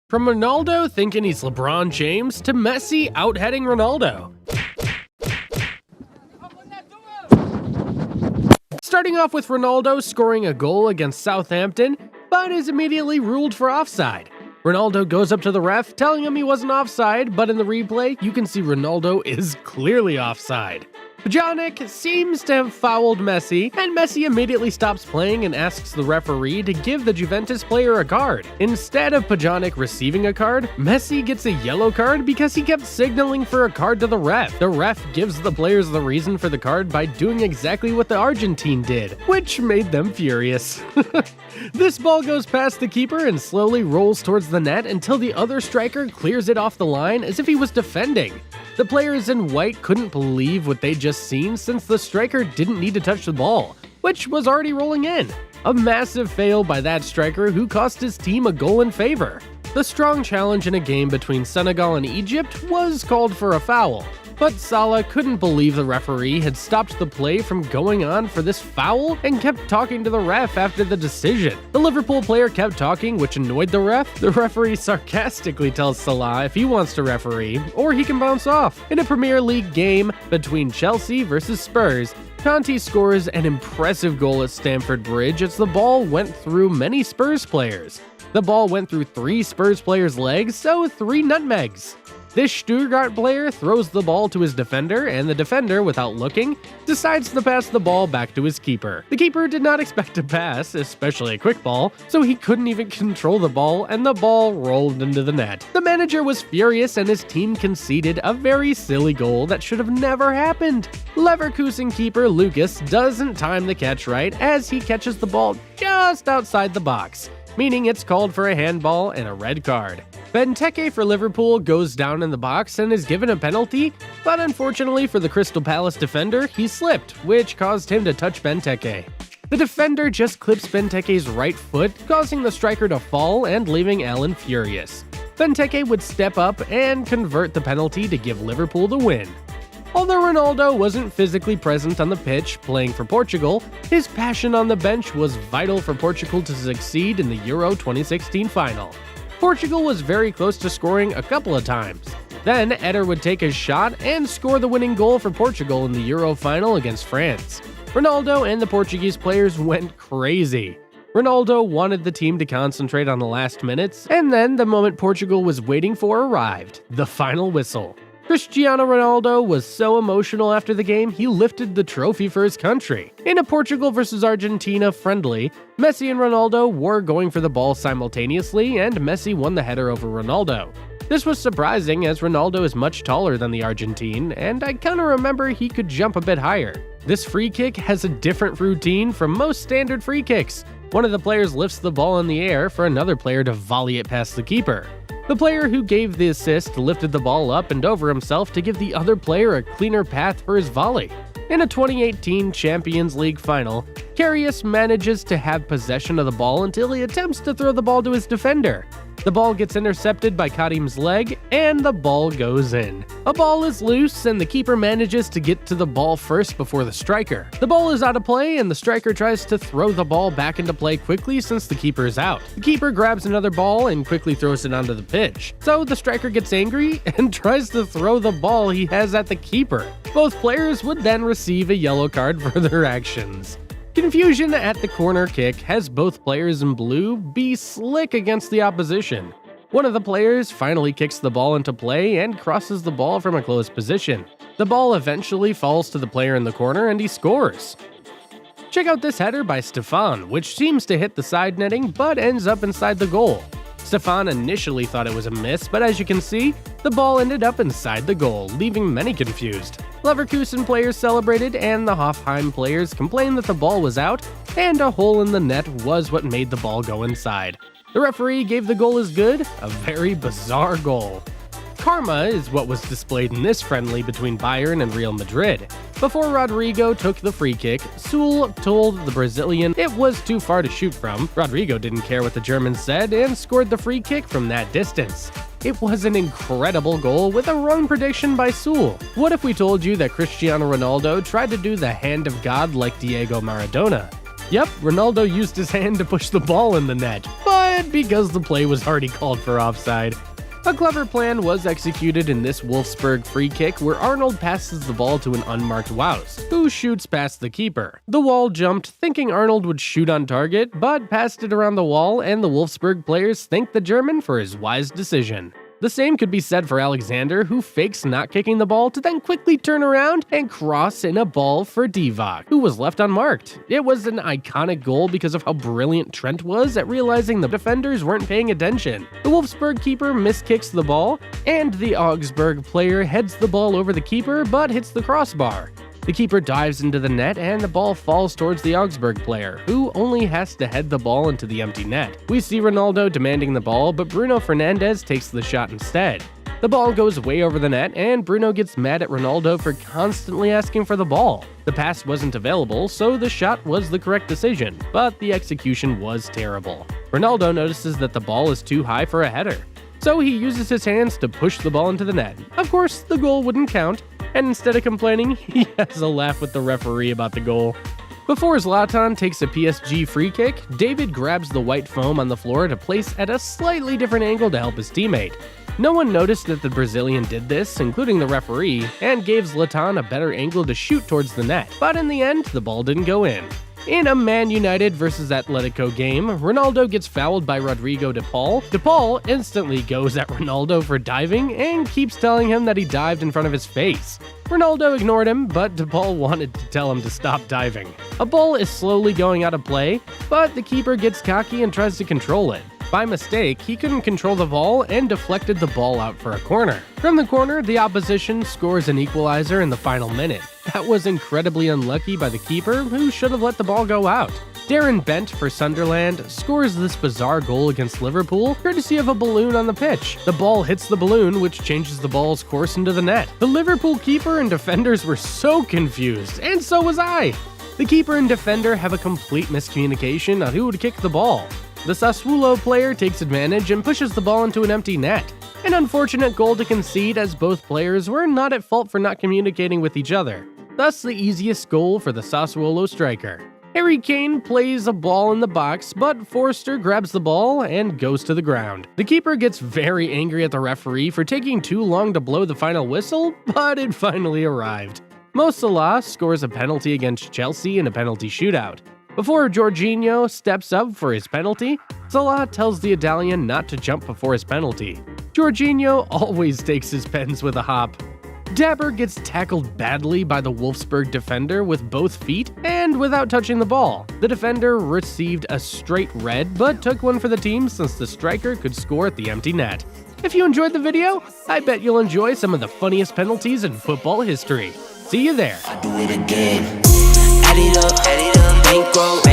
From Ronaldo thinking he's LeBron James to Messi out-heading Ronaldo. Starting off with Ronaldo scoring a goal against Southampton, but is immediately ruled for offside. Ronaldo goes up to the ref, telling him he wasn't offside, but in the replay, you can see Ronaldo is clearly offside. Pjanic seems to have fouled Messi, and Messi immediately stops playing and asks the referee to give the Juventus player a card. Instead of Pjanic receiving a card, Messi gets a yellow card because he kept signaling for a card to the ref. The ref gives the players the reason for the card by doing exactly what the Argentine did, which made them furious. This ball goes past the keeper and slowly rolls towards the net until the other striker clears it off the line as if he was defending. The players in white couldn't believe what they'd just seen since the striker didn't need to touch the ball, which was already rolling in. A massive fail by that striker who cost his team a goal in favor. The strong challenge in a game between Senegal and Egypt was called for a foul, but Salah couldn't believe the referee had stopped the play from going on for this foul and kept talking to the ref after the decision. The Liverpool player kept talking, which annoyed the ref. The referee sarcastically tells Salah if he wants to referee, or he can bounce off. In a Premier League game between Chelsea versus Spurs, Conte scores an impressive goal at Stamford Bridge as the ball went through many Spurs players. The ball went through 3 Spurs players' legs, so 3 nutmegs. This Stuttgart player throws the ball to his defender, and the defender, without looking, decides to pass the ball back to his keeper. The keeper did not expect to pass, especially a quick ball, so he couldn't even control the ball, and the ball rolled into the net. The manager was furious, and his team conceded a very silly goal that should have never happened. Leverkusen keeper Lucas doesn't time the catch right as he catches the ball just outside the box, meaning it's called for a handball and a red card. Benteke for Liverpool goes down in the box and is given a penalty, but unfortunately for the Crystal Palace defender, he slipped, which caused him to touch Benteke. The defender just clips Benteke's right foot, causing the striker to fall and leaving Allen furious. Benteke would step up and convert the penalty to give Liverpool the win. Although Ronaldo wasn't physically present on the pitch playing for Portugal, his passion on the bench was vital for Portugal to succeed in the Euro 2016 final. Portugal was very close to scoring a couple of times. Then Eder would take his shot and score the winning goal for Portugal in the Euro final against France. Ronaldo and the Portuguese players went crazy. Ronaldo wanted the team to concentrate on the last minutes, and then the moment Portugal was waiting for arrived, the final whistle. Cristiano Ronaldo was so emotional after the game, he lifted the trophy for his country. In a Portugal vs Argentina friendly, Messi and Ronaldo were going for the ball simultaneously, and Messi won the header over Ronaldo. This was surprising as Ronaldo is much taller than the Argentine, and I kinda remember he could jump a bit higher. This free kick has a different routine from most standard free kicks. One of the players lifts the ball in the air for another player to volley it past the keeper. The player who gave the assist lifted the ball up and over himself to give the other player a cleaner path for his volley. In a 2018 Champions League final, Karius manages to have possession of the ball until he attempts to throw the ball to his defender. The ball gets intercepted by Kadim's leg, and the ball goes in. A ball is loose, and the keeper manages to get to the ball first before the striker. The ball is out of play, and the striker tries to throw the ball back into play quickly since the keeper is out. The keeper grabs another ball and quickly throws it onto the pitch. So the striker gets angry and tries to throw the ball he has at the keeper. Both players would then receive a yellow card for their actions. Confusion at the corner kick has both players in blue be slick against the opposition. One of the players finally kicks the ball into play and crosses the ball from a close position. The ball eventually falls to the player in the corner and he scores. Check out this header by Stefan, which seems to hit the side netting but ends up inside the goal. Stefan initially thought it was a miss, but as you can see, the ball ended up inside the goal, leaving many confused. Leverkusen players celebrated, and the Hoffenheim players complained that the ball was out, and a hole in the net was what made the ball go inside. The referee gave the goal as good, a very bizarre goal. Karma is what was displayed in this friendly between Bayern and Real Madrid. Before Rodrigo took the free kick, Sewell told the Brazilian it was too far to shoot from. Rodrigo didn't care what the German said and scored the free kick from that distance. It was an incredible goal with a wrong prediction by Sewell. What if we told you that Cristiano Ronaldo tried to do the hand of God like Diego Maradona? Yep, Ronaldo used his hand to push the ball in the net, but and because the play was already called for offside. A clever plan was executed in this Wolfsburg free kick where Arnold passes the ball to an unmarked Wouse, who shoots past the keeper. The wall jumped, thinking Arnold would shoot on target, but passed it around the wall, and the Wolfsburg players thanked the German for his wise decision. The same could be said for Alexander, who fakes not kicking the ball to then quickly turn around and cross in a ball for Divock, who was left unmarked. It was an iconic goal because of how brilliant Trent was at realizing the defenders weren't paying attention. The Wolfsburg keeper miskicks the ball, and the Augsburg player heads the ball over the keeper but hits the crossbar. The keeper dives into the net and the ball falls towards the Augsburg player, who only has to head the ball into the empty net. We see Ronaldo demanding the ball, but Bruno Fernandes takes the shot instead. The ball goes way over the net, and Bruno gets mad at Ronaldo for constantly asking for the ball. The pass wasn't available, so the shot was the correct decision, but the execution was terrible. Ronaldo notices that the ball is too high for a header, so he uses his hands to push the ball into the net. Of course, the goal wouldn't count, and instead of complaining, he has a laugh with the referee about the goal. Before Zlatan takes a PSG free kick, David grabs the white foam on the floor to place at a slightly different angle to help his teammate. No one noticed that the Brazilian did this, including the referee, and gave Zlatan a better angle to shoot towards the net, but in the end, the ball didn't go in. In a Man United vs Atletico game, Ronaldo gets fouled by Rodrigo de Paul. De Paul instantly goes at Ronaldo for diving and keeps telling him that he dived in front of his face. Ronaldo ignored him, but De Paul wanted to tell him to stop diving. A ball is slowly going out of play, but the keeper gets cocky and tries to control it. By mistake, he couldn't control the ball and deflected the ball out for a corner. From the corner, the opposition scores an equalizer in the final minute. That was incredibly unlucky by the keeper, who should have let the ball go out. Darren Bent for Sunderland scores this bizarre goal against Liverpool, courtesy of a balloon on the pitch. The ball hits the balloon, which changes the ball's course into the net. The Liverpool keeper and defenders were so confused, and so was I. The keeper and defender have a complete miscommunication on who would kick the ball. The Sassuolo player takes advantage and pushes the ball into an empty net. An unfortunate goal to concede, as both players were not at fault for not communicating with each other. Thus the easiest goal for the Sassuolo striker. Harry Kane plays a ball in the box, but Forster grabs the ball and goes to the ground. The keeper gets very angry at the referee for taking too long to blow the final whistle, but it finally arrived. Mo Salah scores a penalty against Chelsea in a penalty shootout. Before Jorginho steps up for his penalty, Salah tells the Italian not to jump before his penalty. Jorginho always takes his pens with a hop. Dabber gets tackled badly by the Wolfsburg defender with both feet and without touching the ball. The defender received a straight red, but took one for the team since the striker could score at the empty net. If you enjoyed the video, I bet you'll enjoy some of the funniest penalties in football history. See you there. I do it again. Add it up, bankroll.